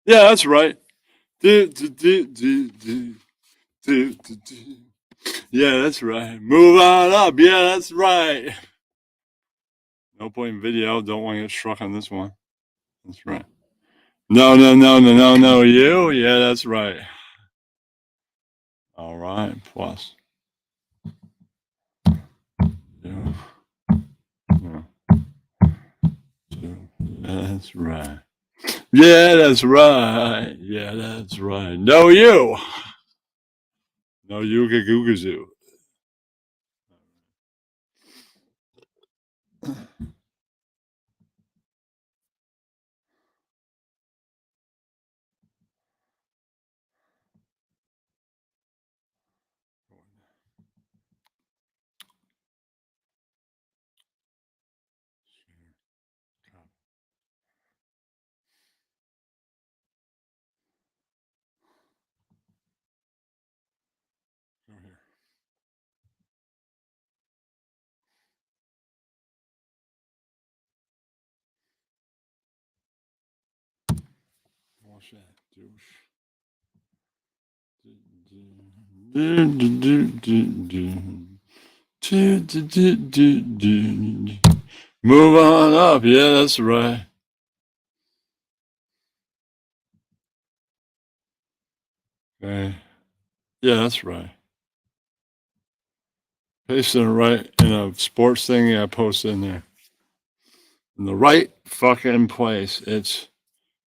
Yeah, that's right. Do, do, do, do, do, do, do, do. Yeah, that's right. Move on up. Yeah, that's right. No point in video. Don't want to get struck on this one. That's right. No, no, no, no, no, no. You? Yeah, that's right. All right. Plus. Yeah, yeah, two. That's right. Yeah, that's right. Yeah, that's right. No, you. No, you Gagugazoo. What's that? Douche. Do, do, do, do, do. Do, do, do, do, do. Move on up. Yeah, that's right. Okay. Yeah, that's right. Paste it right in a sports thing. I post in there. In the right fucking place. It's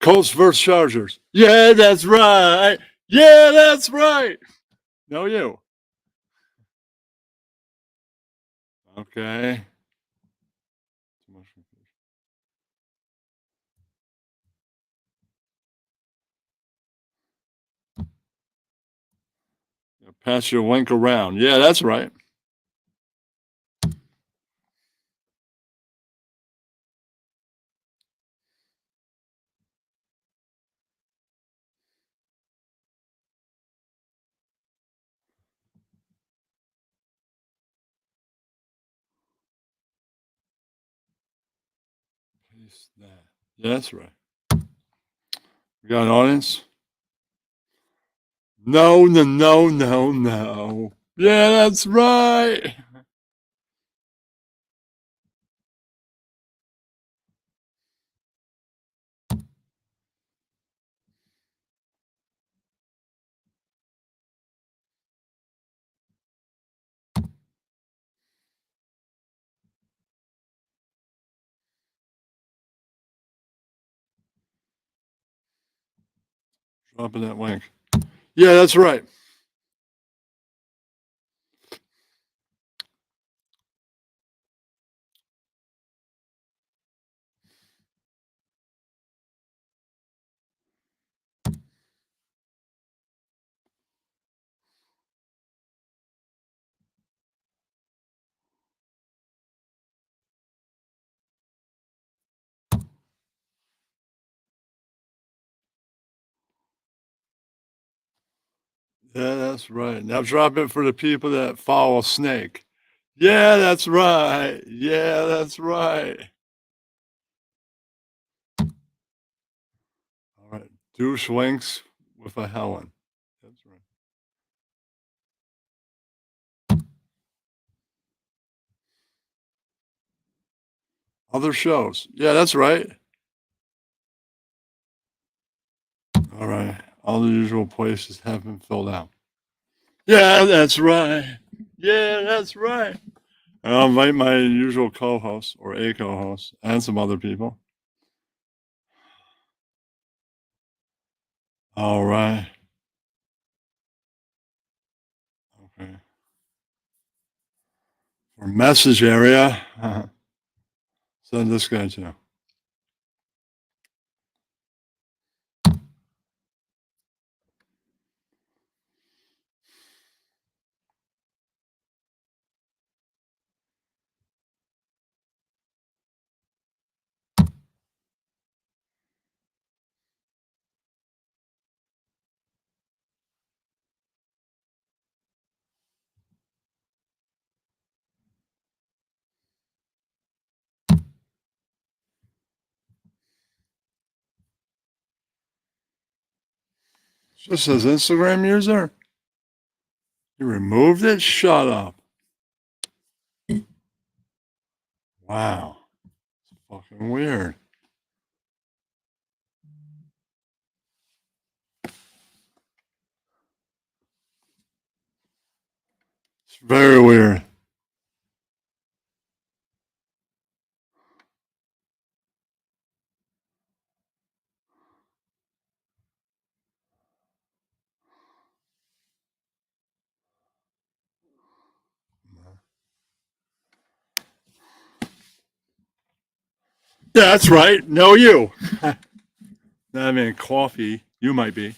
Colts versus Chargers. Yeah, that's right. Yeah, that's right. No, you. Okay. Pass your link around. Yeah, that's right. Paste that. Yeah, that's right. We got an audience? No, no, no, no, no. Yeah, that's right. Dropping that link. Yeah, that's right. Yeah, that's right. Now drop it for the people that follow Snake. Yeah, that's right. Yeah, that's right. All right. Douche links with a Helen. That's right. Other shows. Yeah, that's right. All right. All the usual places have been filled out. Yeah, that's right. Yeah, that's right. And I'll invite my usual co-host or a co-host and some other people. All right. Okay. For message area, send this guy too. Just his Instagram user? You removed it? Shut up. Wow. It's fucking weird. It's very weird. Yeah, that's right. No, you. I mean, coffee. You might be.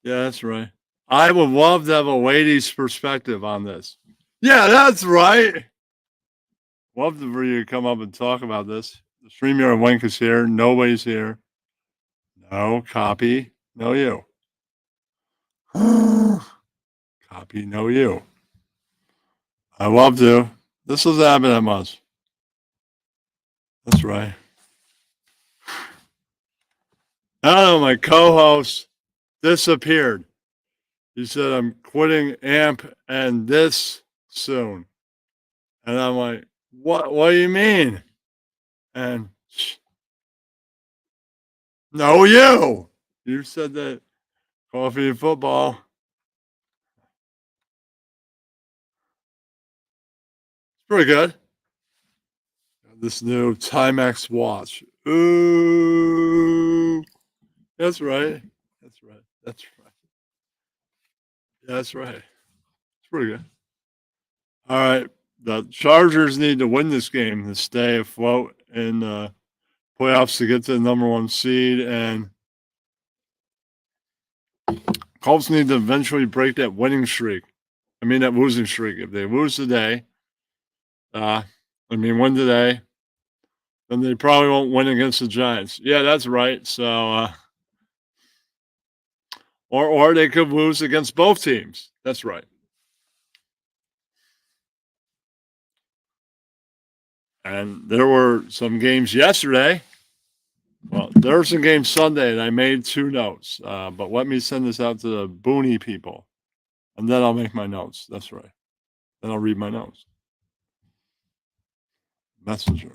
Yeah, that's right. I would love to have a lady's perspective on this. Yeah, that's right. Love for you to come up and talk about this. The StreamYard link is here. Nobody's here. No, copy. No, you. Copy. No, you. I love to. This doesn't happen that much. That's right. I don't know. My co-host disappeared. He said, I'm quitting AMP and this soon. And I'm like, what do you mean? And no, you. You said that coffee and football. It's pretty good. This new Timex watch. Ooh. That's right. That's right. That's right. That's right. It's pretty good. All right. The Chargers need to win this game to stay afloat in playoffs to get to the number one seed, and Colts need to eventually break that winning streak. I mean, that losing streak. If they lose today, win today, then they probably won't win against the Giants. Yeah, that's right. So, or they could lose against both teams. That's right. And there were some games yesterday. Well, there were some games Sunday, and I made 2 notes. But let me send this out to the Booney people, and then I'll make my notes. That's right. Then I'll read my notes. Messenger.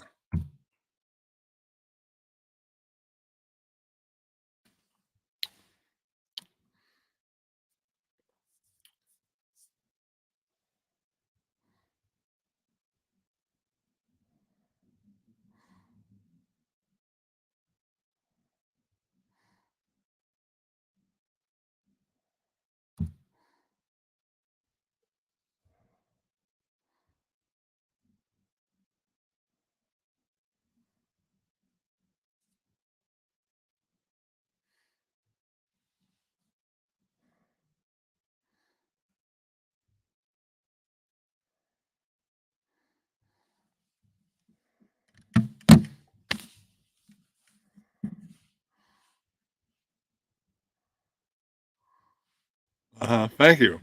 Thank you.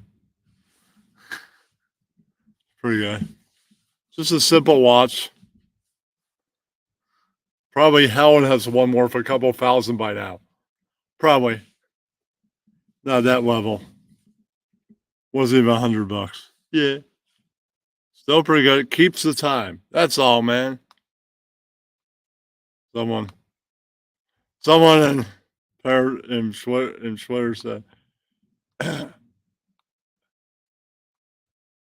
Pretty good. Just a simple watch. Probably Helen has one more for a couple thousand by now. Probably. Not that level. Wasn't even $100. Yeah. Still pretty good. Keeps the time. That's all, man. Someone in Twitter said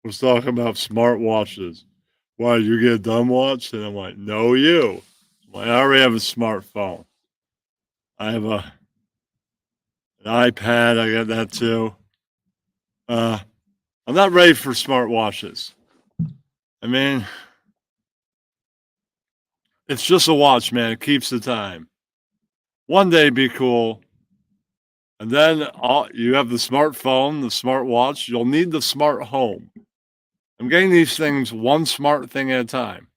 was talking about smartwatches. Why, you get a dumb watch? And I'm like, no, you. I already have a smartphone. I have an iPad. I got that too. I'm not ready for smartwatches. I mean, it's just a watch, man. It keeps the time. One day be cool. And then you have the smartphone, the smartwatch. You'll need the smart home. I'm getting these things one smart thing at a time.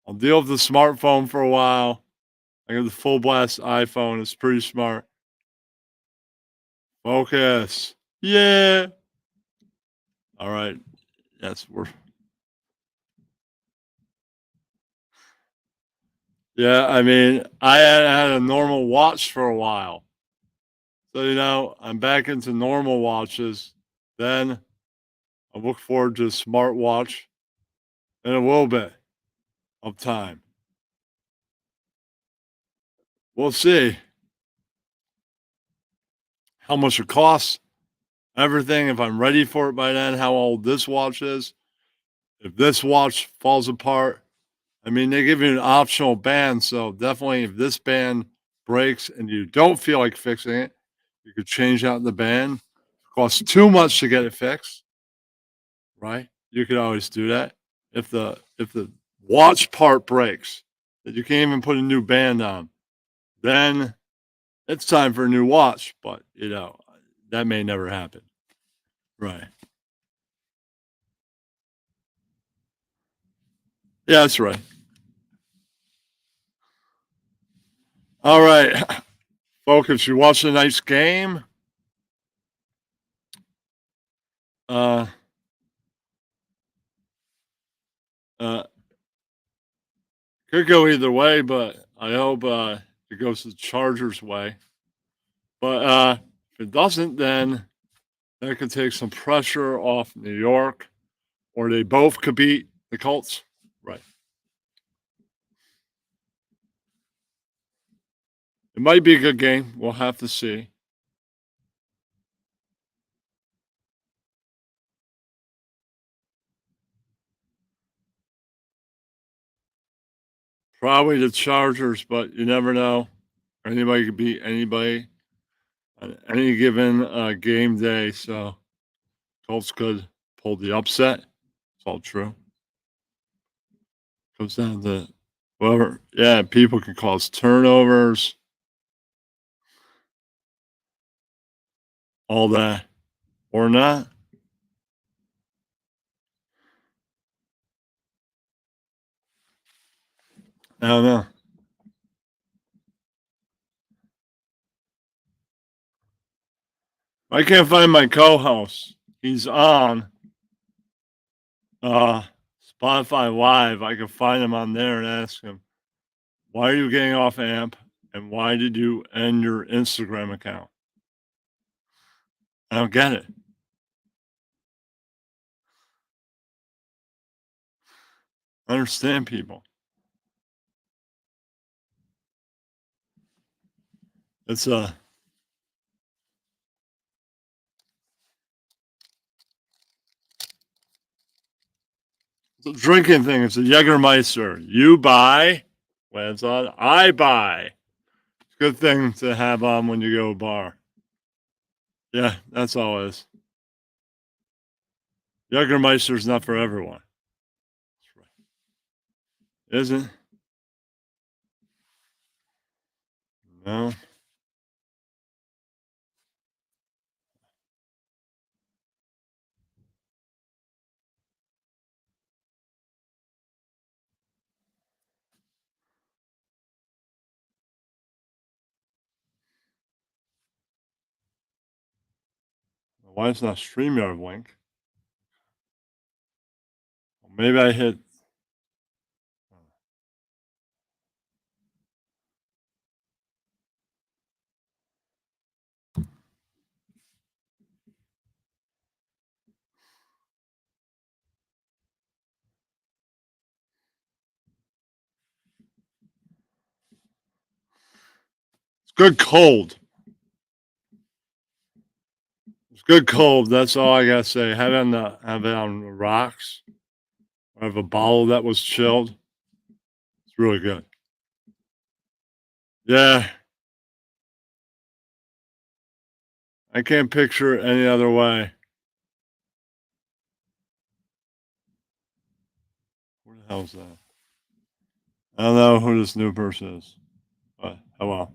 I'll deal with the smartphone for a while. I got the full blast iPhone. It's pretty smart. Focus. Yeah. All right. Yes, we're. Yeah, I mean, I had a normal watch for a while. So, I'm back into normal watches. Then I look forward to a smartwatch in a little bit of time. We'll see how much it costs, everything, if I'm ready for it by then, how old this watch is. If this watch falls apart, I mean, they give you an optional band. So definitely, if this band breaks and you don't feel like fixing it, you could change out the band. It costs too much to get it fixed, right? You could always do that. If the watch part breaks, that you can't even put a new band on, then it's time for a new watch. But that may never happen. Right. Yeah, that's right. All right. Folks, you watch tonight's game. Uh uh could go either way, but I hope it goes the Chargers' way. But if it doesn't, then that could take some pressure off New York, or they both could beat the Colts. Right. It might be a good game. We'll have to see. Probably the Chargers, but you never know. Anybody could beat anybody on any given game day. So Colts could pull the upset. It's all true. Comes down to whoever. Yeah, people can cause turnovers, all that, or not. I don't know. I can't find my co-host. He's on uh, Spotify Live. I can find him on there and ask him, why are you getting off AMP, and why did you end your Instagram account? I don't get it. I understand people. It's a drinking thing. It's a Jägermeister. You buy when it's on. I buy. Good thing to have on when you go to a bar. Yeah, that's all it is. Jägermeister's not for everyone. Isn't? No. Why it's not StreamYard link? Maybe I hit. It's good cold. It's good cold. That's all I gotta say. Have it on the rocks. I have a bottle that was chilled. It's really good. Yeah, I can't picture it any other way. What the hell is that? I don't know who this new person is, but oh well.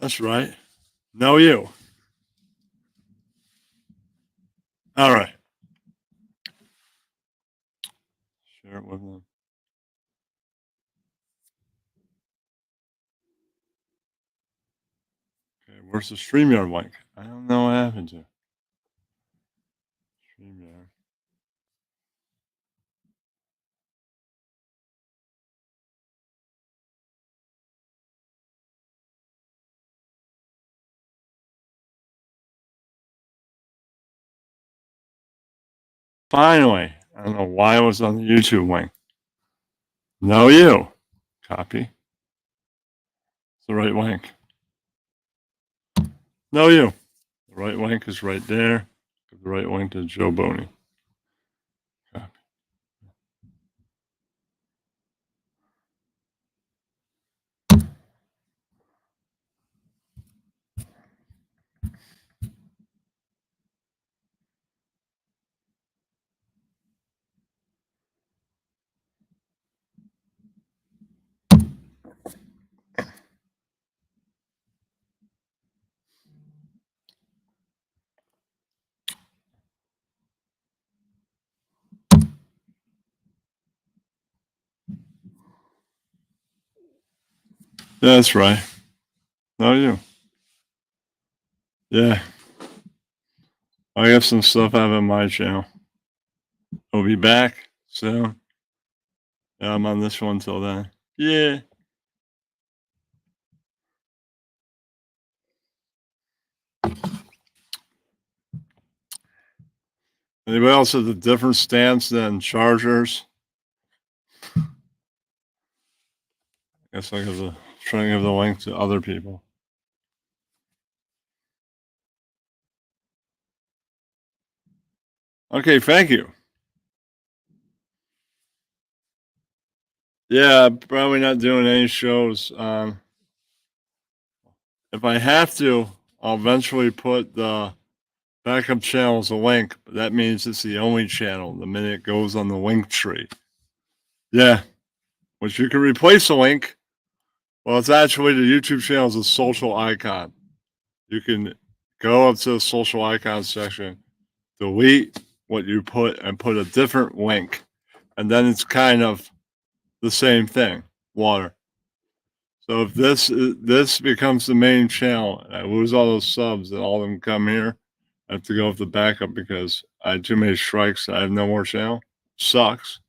That's right. No, you. All right. Share it with them. Okay, where's the StreamYard link? I don't know what happened to StreamYard. Finally. I don't know why it was on the YouTube link. No, you. Copy. It's the right link. No, you. The right link is right there. Give the right link to Joe Boney. Copy. That's right. No, you. Yeah. I have some stuff out on my channel. I'll be back soon. Yeah, I'm on this one till then. Yeah. Anybody else have a different stance than Chargers? I guess I could try to give the link to other people. Okay, thank you. Yeah, probably not doing any shows. If I have to, I'll eventually put the backup channel as a link. But that means it's the only channel the minute it goes on the link tree. Yeah, which you can replace a link. Well, it's actually the YouTube channel is a social icon. You can go up to the social icon section, delete what you put, and put a different link. And then it's kind of the same thing, water. So if this becomes the main channel, and I lose all those subs and all of them come here, I have to go with the backup because I had too many strikes. I have no more channel. Sucks.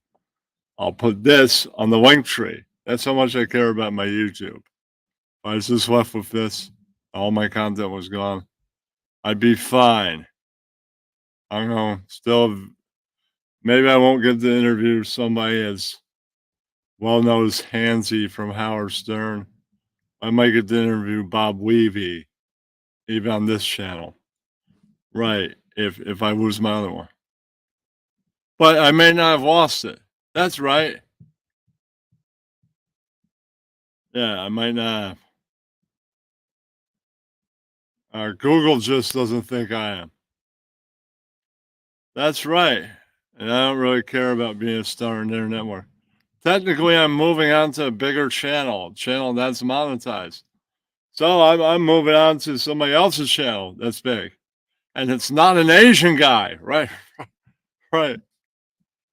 I'll put this on the link tree. That's how much I care about my YouTube. If I was just left with this, all my content was gone, I'd be fine. I don't know. Still, maybe I won't get to interview somebody as well known as Hansy from Howard Stern. I might get to interview Bob Weavy, even on this channel. Right, if I lose my other one. But I may not have lost it. That's right. Yeah, I might not have. Google just doesn't think I am. That's right. And I don't really care about being a star in their network. Technically, I'm moving on to a bigger channel that's monetized. So I'm moving on to somebody else's channel that's big. And it's not an Asian guy, right? Right.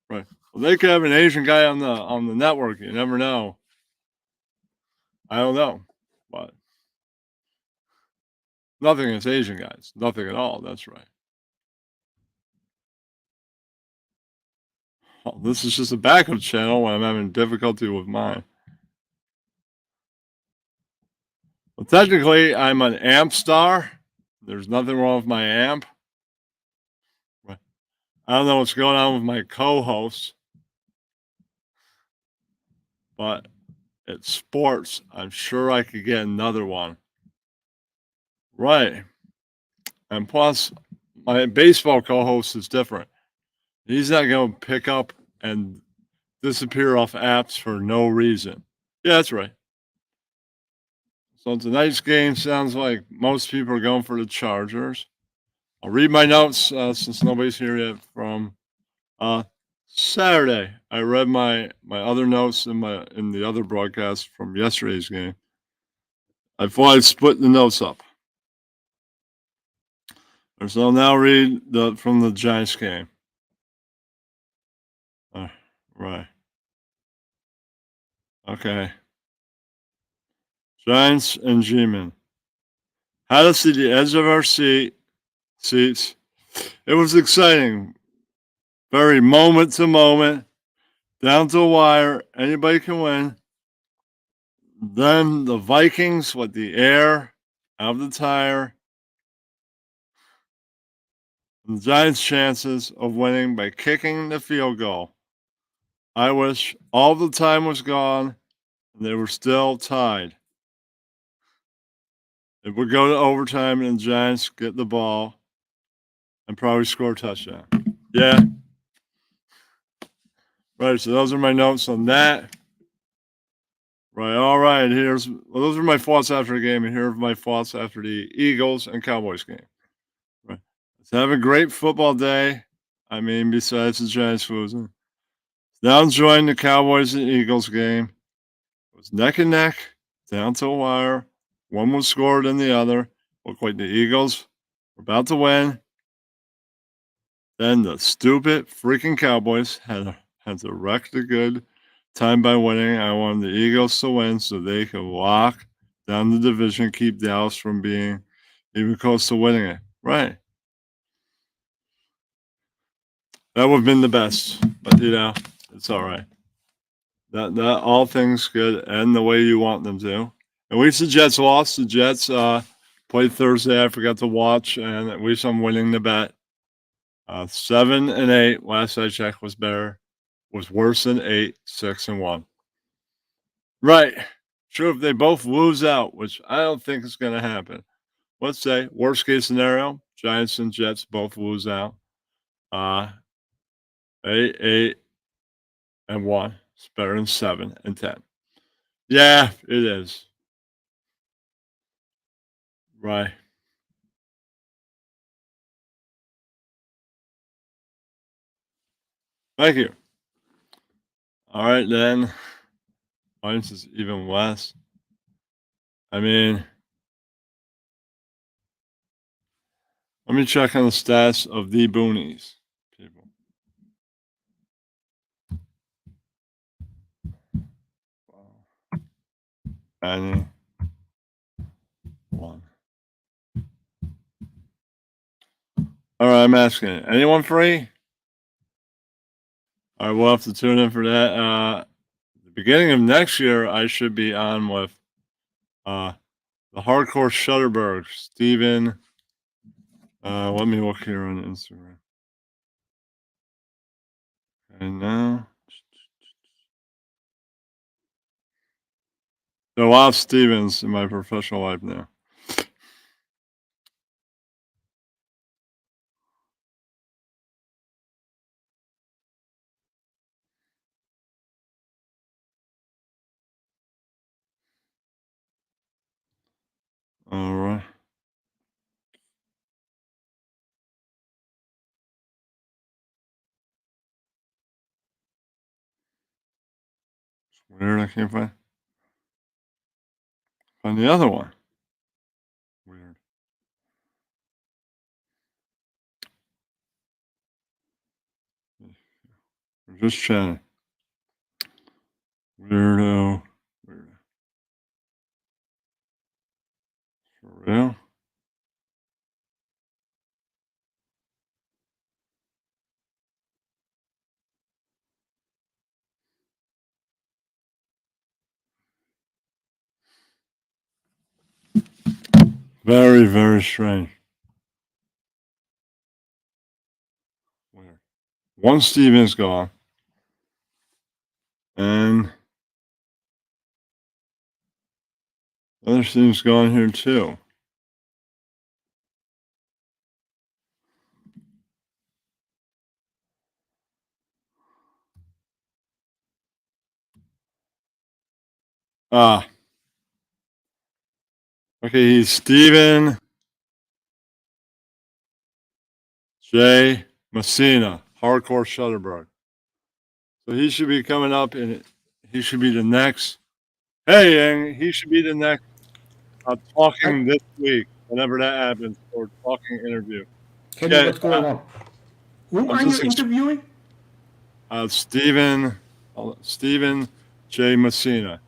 Right. Well, they could have an Asian guy on the network. You never know. I don't know. But nothing against Asian guys. Nothing at all. That's right. Well, this is just a backup channel when I'm having difficulty with mine. Well, technically, I'm an amp star. There's nothing wrong with my amp. I don't know what's going on with my co-host, but it's sports. I'm sure I could get another one. Right. And plus, my baseball co-host is different. He's not going to pick up and disappear off apps for no reason. Yeah, that's right. So tonight's game sounds like most people are going for the Chargers. I'll read my notes since nobody's here yet from Saturday. I read my other notes in the other broadcast from yesterday's game. I thought I'd split the notes up. So I'll now read from the Giants game. Right. Okay. Giants and G-Men. Had us at the edge of our seats. It was exciting. Very moment to moment, down to the wire. Anybody can win. Then the Vikings with the air out of the tire. The Giants' chances of winning by kicking the field goal. I wish all the time was gone and they were still tied. It would go to overtime and the Giants get the ball and probably score a touchdown. Yeah. Right, so those are my notes on that. Right, all right. Those are my thoughts after the game, and here are my thoughts after the Eagles and Cowboys game. Right. Let's have a great football day. I mean, besides the Giants losing. Now enjoying the Cowboys and Eagles game. It was neck and neck, down to a wire. One was scored than the other. Looked like the Eagles were about to win. Then the stupid freaking Cowboys had to wreck the good time by winning. I wanted the Eagles to win so they could lock down the division, keep Dallas from being even close to winning it. Right. That would have been the best, but it's all right. That all things could end the way you want them to. At least the Jets lost. The Jets played Thursday. I forgot to watch, and at least I'm winning the bet. 7-8. Last I checked was better. Was worse than 8, 6-1. Right. Sure, if they both lose out, which I don't think is going to happen. Let's say worst case scenario, Giants and Jets both lose out. 8-1. It's better than 7-10. Yeah, it is. Right. Thank you. All right, then. Mine's is even less. I mean, let me check on the stats of the boonies. People. Anyone? All right, I'm asking it. Anyone free? All right, we'll have to tune in for that. The beginning of next year, I should be on with the Hardcore Shutterberg, Steven. Let me look here on Instagram. And now, there are a lot of Stevens in my professional life now. All right. It's weird. I can't find the other one. Weird. We're just chatting. Weirdo. Weirdo. For real? Very, very strange. Weird. One Steven's gone. And other Steven's gone here too. Ah. Okay, he's Steven J. Messina, Hardcore Shutterberg. So he should be coming up and he should be the next. Hey, and he should be the next. talking this week, whenever that happens, or talking interview. Kenny, Yeah, what's going on? Whom I'm are you just interviewing? Stephen J. Messina.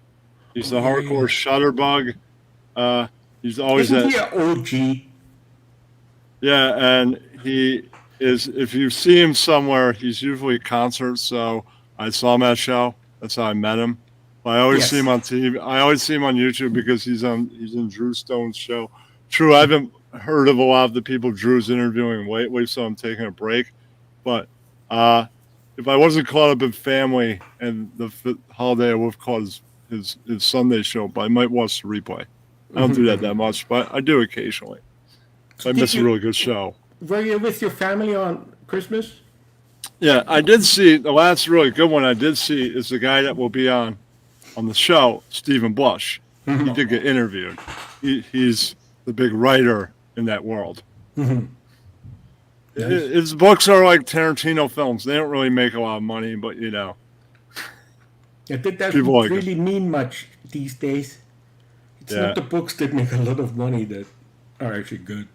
He's Oh, the yeah, hardcore yeah. shutterbug. He's always Isn't at he an OG? yeah, and he is. If you see him somewhere, he's usually at concerts. So I saw him at a show. That's how I met him. But I always see him Yes. on TV. I always see him on YouTube because he's in Drew Stone's show. True, I haven't heard of a lot of the people Drew's interviewing lately, so I'm taking a break. But uh, if I wasn't caught up in family and the holiday, I would have caught his Sunday show. But I might watch the replay. I don't do that much, but I do occasionally. So I did miss a you really good show. were you with your family on Christmas? Yeah, I did see the last really good one I did see is the guy that will be on the show, Stephen Blush. He did get interviewed. He's the big writer in that world. Nice. His books are like Tarantino films. They don't really make a lot of money, but Yeah, that people doesn't like it. really mean much these days. It's Yeah. not the books that make a lot of money that are actually good.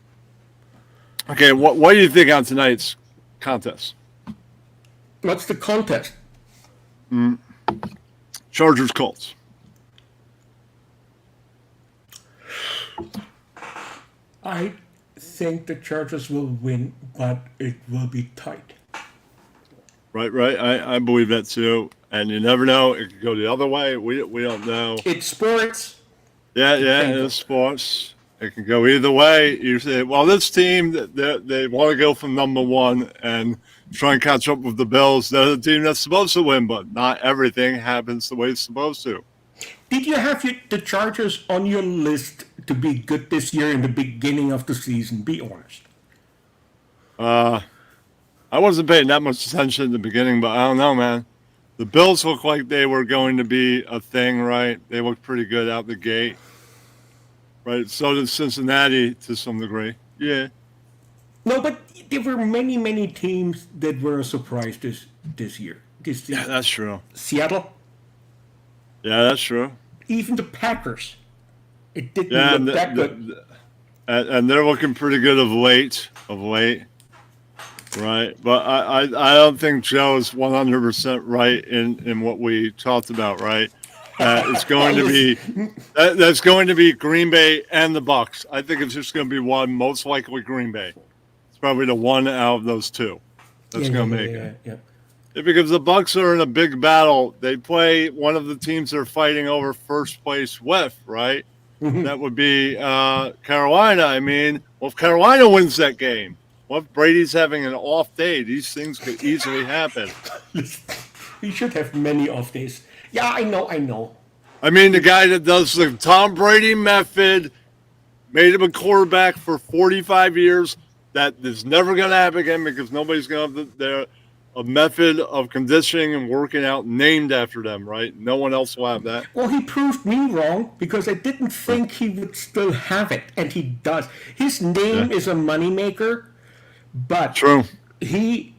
Okay, what do you think on tonight's contest? What's the contest? Chargers Colts. I think the Chargers will win, but it will be tight. Right. I believe that too. And you never know. It could go the other way. We don't know. It's sports. Yeah, It yeah, can go. it's sports. It can go either way. You say, well, this team, they want to go from number one and try and catch up with the Bills. They're the team that's supposed to win, but not everything happens the way it's supposed to. Did you have the Chargers on your list to be good this year in the beginning of the season? Be honest. I wasn't paying that much attention at the beginning, but I don't know, man. The Bills looked like they were going to be a thing, right? They looked pretty good out the gate, right? So did Cincinnati to some degree. Yeah. No, but there were many teams that were a surprise this year. This Yeah, season. that's true. Seattle, Yeah, that's true. even the Packers. It didn't Yeah, look that good. and they're looking pretty good of late. Right, but I don't think Joe's 100% right in what we talked about. Right, it's going to be that's going to be Green Bay and the Bucks. I think it's just going to be one, most likely Green Bay. It's probably the one out of those two that's going to make it. Yeah. Yeah, because the Bucks are in a big battle. They play one of the teams they're fighting over first place with. Right, that would be Carolina. I mean, well, if Carolina wins that game. Well, if Brady's having an off day, these things could easily happen. He should have many off days. Yeah, I know. I mean, the guy that does the Tom Brady method made him a quarterback for 45 years. That is never going to happen again because nobody's going to have a method of conditioning and working out named after them, right? No one else will have that. Well, he proved me wrong because I didn't think he would still have it, and he does. His name is a moneymaker, but True. he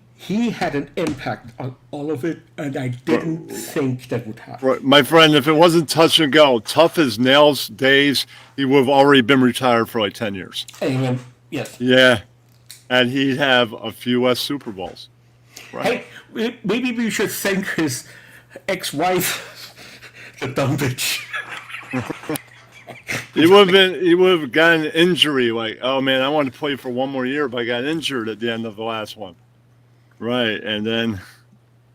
had an impact on all of it, and I didn't think that would happen. Right. My friend, if it wasn't touch and go, tough as nails days, he would have already been retired for like 10 years. Amen. Yes. Yeah. And he'd have a few less Super Bowls. Right. Hey, maybe we should thank his ex-wife, the dumb bitch. He would have gotten an injury. Like, oh man, I wanted to play for one more year, but I got injured at the end of the last one. Right, and then,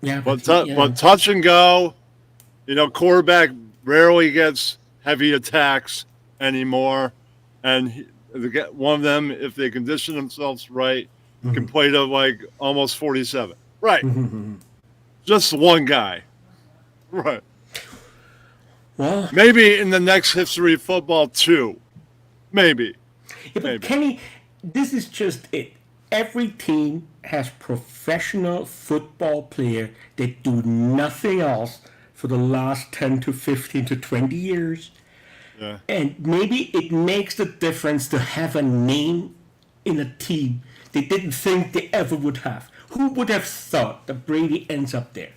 Yeah, but touch and go. Quarterback rarely gets heavy attacks anymore, and one of them, if they condition themselves right, can play to like almost 47. Right, just one guy. Right. Well, Maybe in the next history of football, too. Maybe. yeah, but Kenny, this is just it. Every team has professional football players that do nothing else for the last 10 to 15 to 20 years. Yeah. And maybe it makes the difference to have a name in a team they didn't think they ever would have. Who would have thought that Brady ends up there?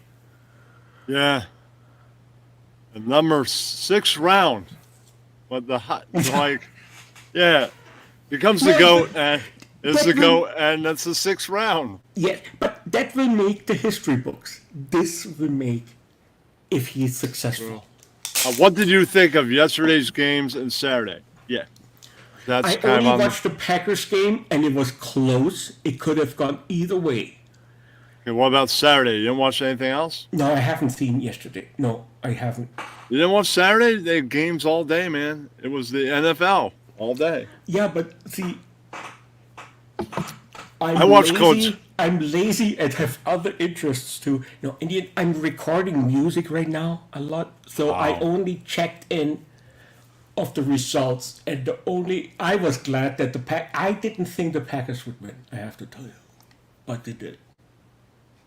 Yeah. The number 6 round. But like, yeah, becomes the No, GOAT, but and it's the that will, GOAT, and that's the 6th round. yeah, but that will make the history books. This will make if he's successful. What did you think of yesterday's games and Saturday? Yeah, that's I kind of only on. watched the Packers game and it was close. It could have gone either way. Okay, what about Saturday? You didn't watch anything else? No, I haven't seen yesterday. No, I haven't. You didn't watch Saturday? They had games all day, man. It was the NFL all day. Yeah, but see, I watched Coach. I'm lazy and have other interests too. Indian. I'm recording music right now a lot, so I Wow. only checked in of the results, and I was glad that I didn't think the Packers would win. I have to tell you, but they did.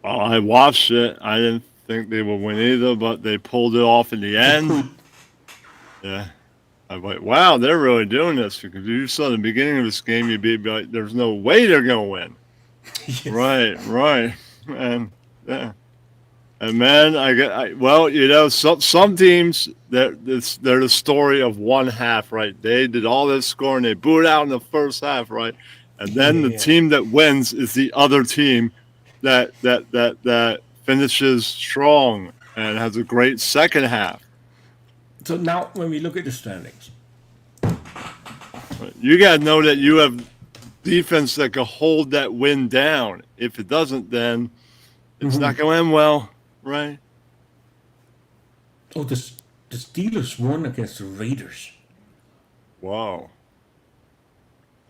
Well, I watched it. I didn't think they would win either, but they pulled it off in the They end. could. Yeah. I'm like, wow, they're really doing this, because you saw the beginning of this game, you'd be like, there's no way they're going to win. Yes. Right. And yeah. And man, some teams, they're the story of one half, right? They did all this scoring, they booed out in the first half, right? And then the Yeah. team that wins is the other team that finishes strong and has a great second half. So now, when we look at the standings, You got to know that you have defense that can hold that win down. If it doesn't, then it's not going to end well, right? oh, the Steelers won against the Raiders. Wow.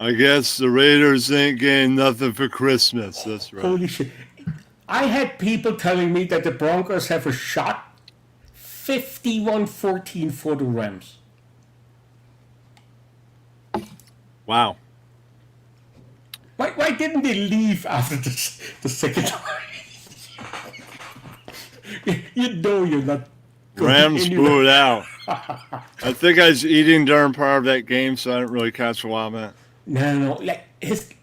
I guess the Raiders ain't getting nothing for Christmas. That's right. Holy shit! I had people telling me that the Broncos have a shot. 51-14 for the Rams. Wow. Why didn't they leave after the second time? You know you're not going Rams anywhere. booed out. I think I was eating during part of that game, so I didn't really catch a lot of it. No.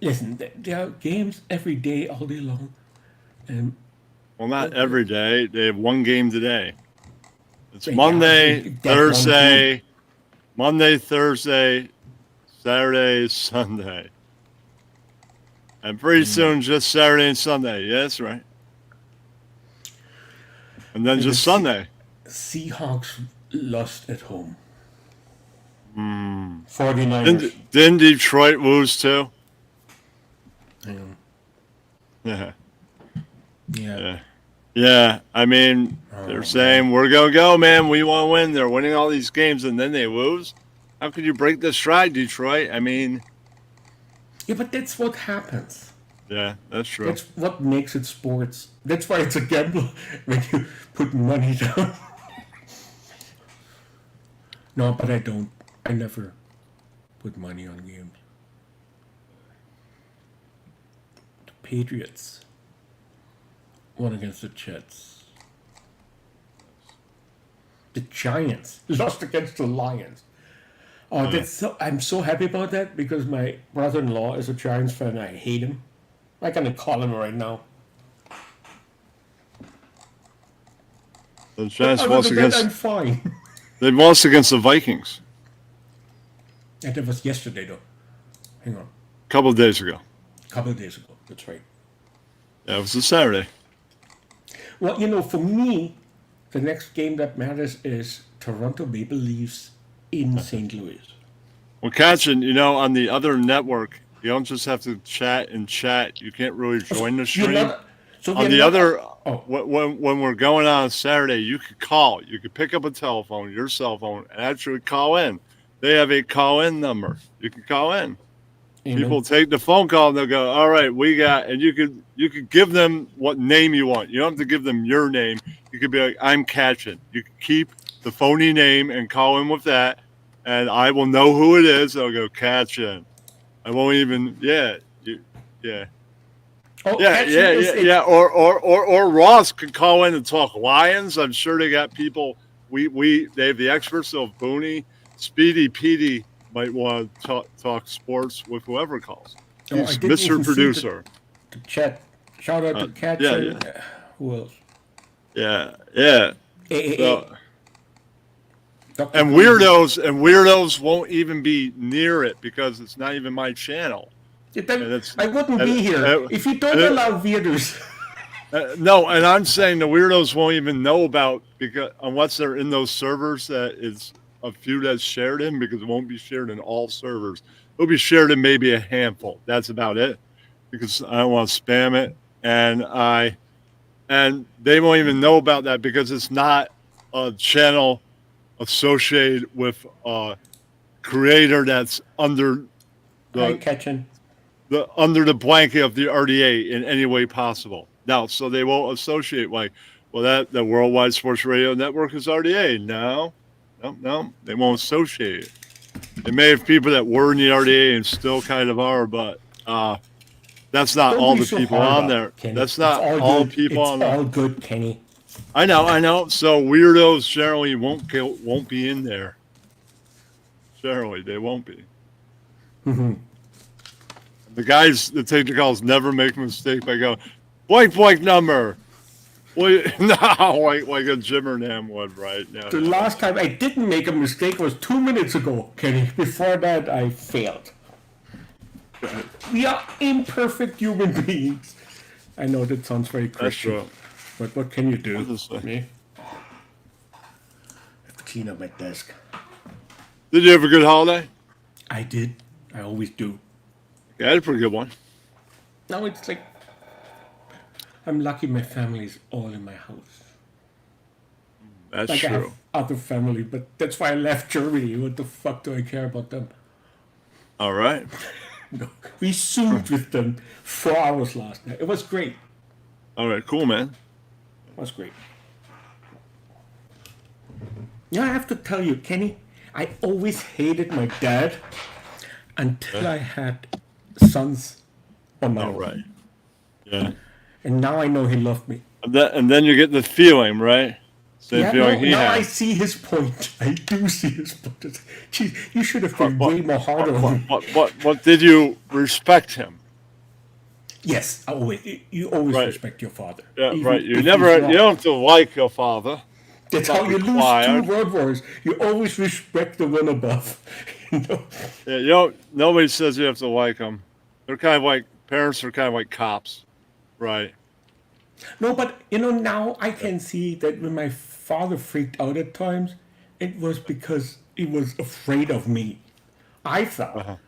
Listen, there are games every day, all day long. And Well, not every day. They have one game today. It's Yeah, Monday, that one Thursday, Saturday, Sunday. And pretty soon, just Saturday and Sunday. Yeah, that's right. And then just Sunday. Seahawks lost at home. 49ers. Didn't Detroit lose too? Yeah. Yeah. Yeah. I mean, they're saying, we're going to go, man. We want to win. They're winning all these games, and then they lose. How could you break the stride, Detroit? I mean, Yeah, but that's what happens. yeah, that's true. That's what makes it sports. That's why it's a gamble when you put money down. No, but I don't. I never put money on games. The Patriots won against the Jets. The Giants lost against the Lions. Oh, I'm so happy about that because my brother-in-law is a Giants fan. I hate him. I'm gonna call him right now. The Giants Other lost than that, against. I'm fine. They lost against the Vikings And that was yesterday, though. Hang on, a couple of days ago. a couple of days ago. That's right. Yeah, it was a Saturday. Well, for me, the next game that matters is Toronto Maple Leafs in St. Louis. Well, Katrin, on the other network, you don't just have to chat and chat. You can't really join the stream. On the other, when we're going on Saturday, you could call. You could pick up a telephone, your cell phone, and actually call in. They have a call-in number. You can call in. People take the phone call and they'll go, all right, we got, and you could give them what name you want. You don't have to give them your name. You could be like, I'm Katrin. You can keep the phony name and call in with that, and I will know who it is. I'll go, Katrin. I won't even, yeah. Oh, Yeah. Or Ross could call in and talk Lions. I'm sure they got people. They have the experts. So Booney, Speedy, Petey might want to talk sports with whoever calls. He's Mr. Producer. The chat. Shout out to Katrin. Who else? Yeah. Hey. So, Dr. And Google. weirdos won't even be near it because it's not even my channel. I wouldn't be here if you don't allow weirdos. No, and I'm saying the weirdos won't even know about because unless they're in those servers that it's a few that's shared in because it won't be shared in all servers. It'll be shared in maybe a handful. That's about it because I don't want to spam it, and they won't even know about that because it's not a channel associated with a creator that's under Hi, the Ketchen. under the blanket of the RDA in any way possible. Now, so they won't associate like, well, that the Worldwide Sports Radio Network is RDA. No, they won't associate it. They may have people that were in the RDA and still kind of are, but that's not Don't all be the so people hard on up, there. Kenny. That's not It's all good. people on It's there. all good, Kenny. I know. So weirdos generally won't be in there. Generally, they won't be. The guys that take the calls never make a mistake by going, blank number. Well, no, like a Jimmernam would, right? No, The last time I didn't make a mistake was 2 minutes ago, Kenny. Before that, I failed. We are imperfect human beings. I know that sounds very Christian. That's true. But what can you do? Honestly. Me? I have to clean up my desk. Did you have a good holiday? I did. I always do. Yeah, I had a pretty good one. Now it's like I'm lucky my family is all in my house. That's Like I true. have other family, but that's why I left Germany. What the fuck do I care about them? All right. No, we zoomed with them 4 hours last night. It was great. All right, cool, man. It was great. Yeah, I have to tell you, Kenny, I always hated my dad until I had sons on my All own. right. Yeah. And now I know he loved me. And then you get the feeling, right? Same feeling he now I had. see his point. I do see his point. Geez, you should have been way more hard on him. What did you respect him? Yes, you always Right. respect your father. Yeah, even right. You if don't he's wrong. have to like your father. That's not how you required. lose 2 world wars. You always respect the one above. You know? Yeah, nobody says you have to like them. They're kind of like parents are kind of like cops, right? No, but now I can see that when my father freaked out at times, it was because he was afraid of me. I thought,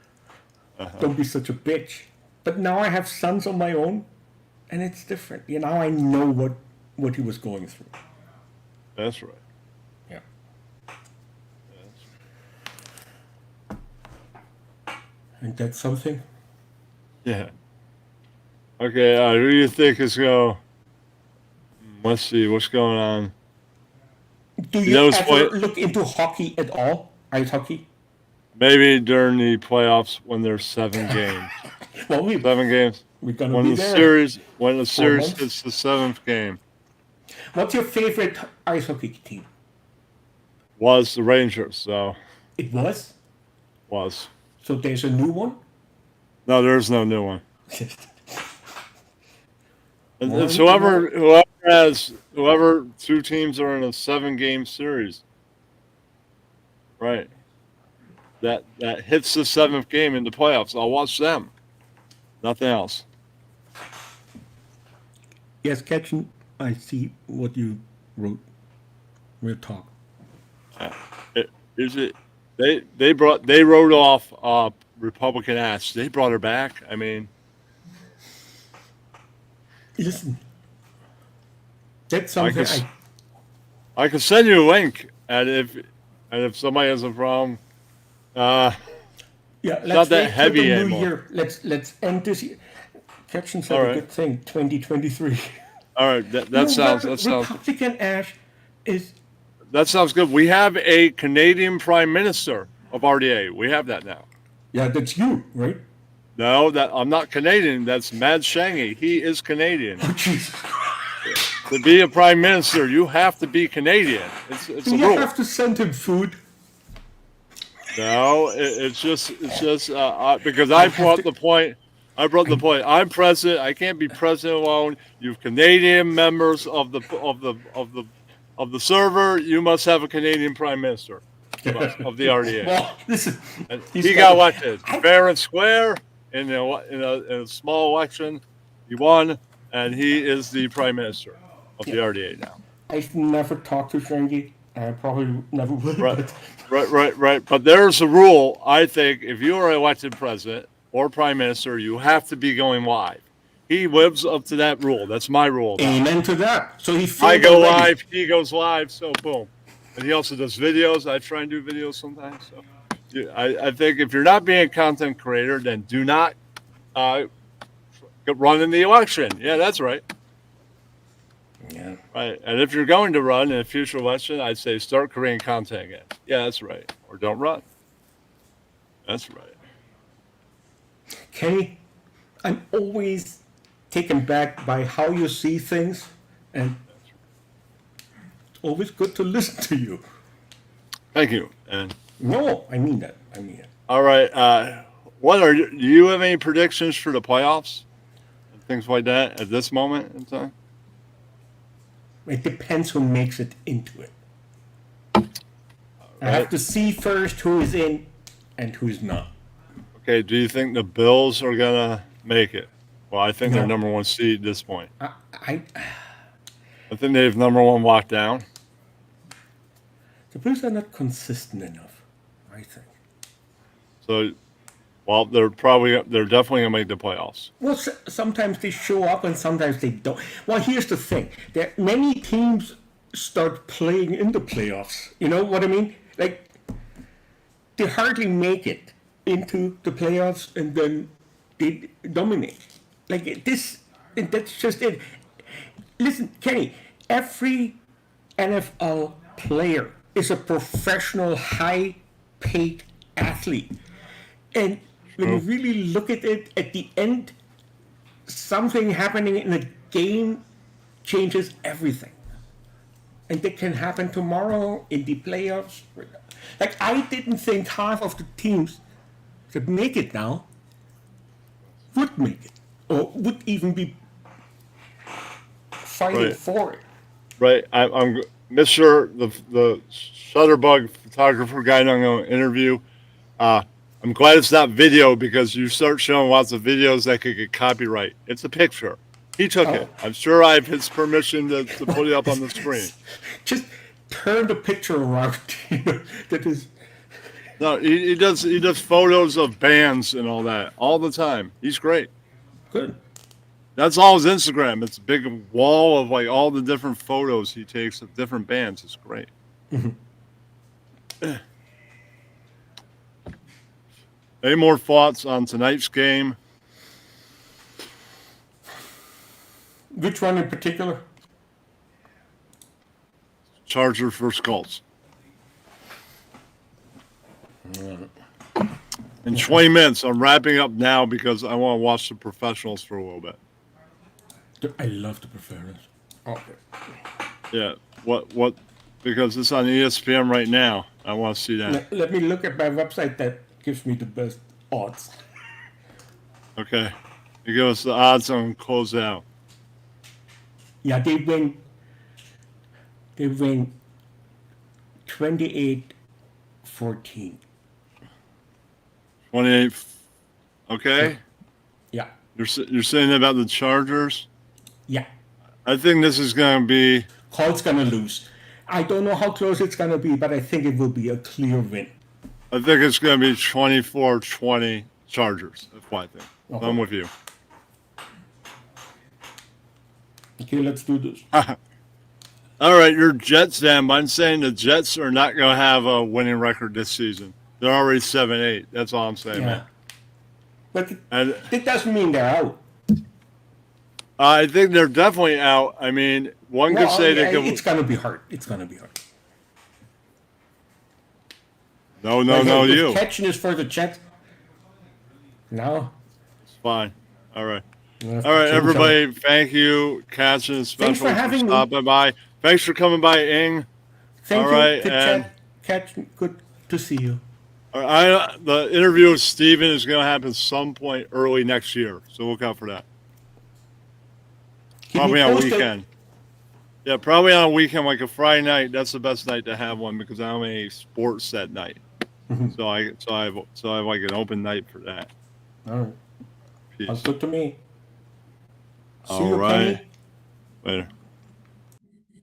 don't be such a bitch. But now I have sons on my own, and it's different. Now I know what he was going through. That's right. Yeah. And that's something. Yeah. Okay, who do you think is going? Let's see what's going on. Do you notice ever what- look into hockey at all? Ice hockey? Maybe during the playoffs when there's 7 games. Well, 7 games. we're gonna When be the there. series months. hits the 7th game, What's your favorite ice hockey team? was the Rangers. So It was. So there's a new one. no, there's no new one. And One it's whoever 2 teams are in a 7-game series, right? That hits the 7th game in the playoffs. I'll watch them. Nothing else. Yes, Ketchen, I see what you wrote. We'll talk. They wrote off Republican ass. They brought her back. I mean, Listen, that's something I can send you a link, and if somebody has a problem, yeah, not let's that wait heavy till the new anymore. year. Let's end this year. Ketchen said All a right. good thing. 2023. all right, that sounds Republican Ash is. that sounds good. We have a Canadian Prime Minister of RDA. We have that now. Yeah, that's you, right? No, that I'm not Canadian. That's Mad Shangy. He is Canadian. Oh, Jesus. To be a prime minister, you have to be Canadian. It's Do a you rule. have to send him food? No, it's just because I brought the point. I'm president. I can't be president alone. You Canadian members of the server. You must have a Canadian prime minister. of the RDA. Well, listen, And he's he got elected fair and square in a small election. He won, and he is the prime minister of the RDA now. I've never talked to Shangy. I probably never will. Right, right. But there's a rule. I think if you are elected president or prime minister, you have to be going live. He lives up to that rule. That's my rule now. Amen to that. So he I failed go already. live, he goes live, so boom. And he also does videos. I try and do videos sometimes. So I think if you're not being a content creator, then do not run in the election. Yeah, that's right. Yeah. Right. And if you're going to run in a future election, I'd say start creating content again. Yeah, that's right. Or don't run. That's right. Kenny, I'm always taken back by how you see things, and it's always good to listen to you. Thank you. And No, I mean that. I mean it. all right. Do you have any predictions for the playoffs and things like that at this moment in time? It depends who makes it into it. I have to see first who is in and who's not. Okay. Do you think the Bills are gonna make it? Well, I think they're No. number one seed at this point. I think they have number one locked down. the Bills are not consistent enough, I think. So, well, they're definitely gonna make the playoffs. Well, sometimes they show up and sometimes they don't. Well, here's the thing: that many teams start playing in the playoffs. You know what I mean? Like they hardly make it into the playoffs, and then they dominate. Like this, and that's just it. Listen, Kenny, every NFL player is a professional, high-paid athlete, and when you really look at it, at the end, something happening in a game changes everything. And that can happen tomorrow in the playoffs. Like, I didn't think half of the teams that make it now would make it, or would even be fighting for it. Right. I'm Mr. the Shutterbug photographer guy I'm going to interview. I'm glad it's not video because you start showing lots of videos that could get copyright. It's a picture. He took it. I'm sure I have his permission to put it up on the screen. Just turn the picture around. That is. No, he does photos of bands and all that all the time. He's great. Good. That's all his Instagram. It's a big wall of like all the different photos he takes of different bands. It's great. Any more thoughts on tonight's game? Which one in particular? Chargers versus Colts. In 20 minutes, I'm wrapping up now because I want to watch the professionals for a little bit. I love the professionals. Okay. Yeah. What? Because it's on ESPN right now. I want to see that. Let me look at my website that gives me the best odds. Okay. You give us the odds on close out. Yeah, they win 28-14. 28. Okay. Yeah. You're saying about the Chargers? Yeah. I think this is going to be. Colts gonna lose. I don't know how close it's gonna be, but I think it will be a clear win. I think it's going to be 24-20 Chargers. That's what I think. Okay. I'm with you. Okay, let's do this. All right, you're Jets fan. I'm saying the Jets are not going to have a winning record this season. They're already 7-8. That's all I'm saying, man. But it doesn't mean they're out. I think they're definitely out. I mean, one could say they could. It's gonna be hard. It's gonna be hard. No, you. Catching is for the Jets. No. It's fine. All right. All right, everybody. Thank you, Catching, especially for having me. stopping by. Thanks for coming by, Ing. Thank all you. right, and Catch. Good to see you. all right, the interview with Steven is going to happen some point early next year, so look out for that. Keep Probably me on posted. weekend. Yeah, probably on a weekend like a Friday night. That's the best night to have one because I'm a sports set night. So I have like an open night for that. All right. Sounds Peace. good to me. See All you, right. Kenny. Later.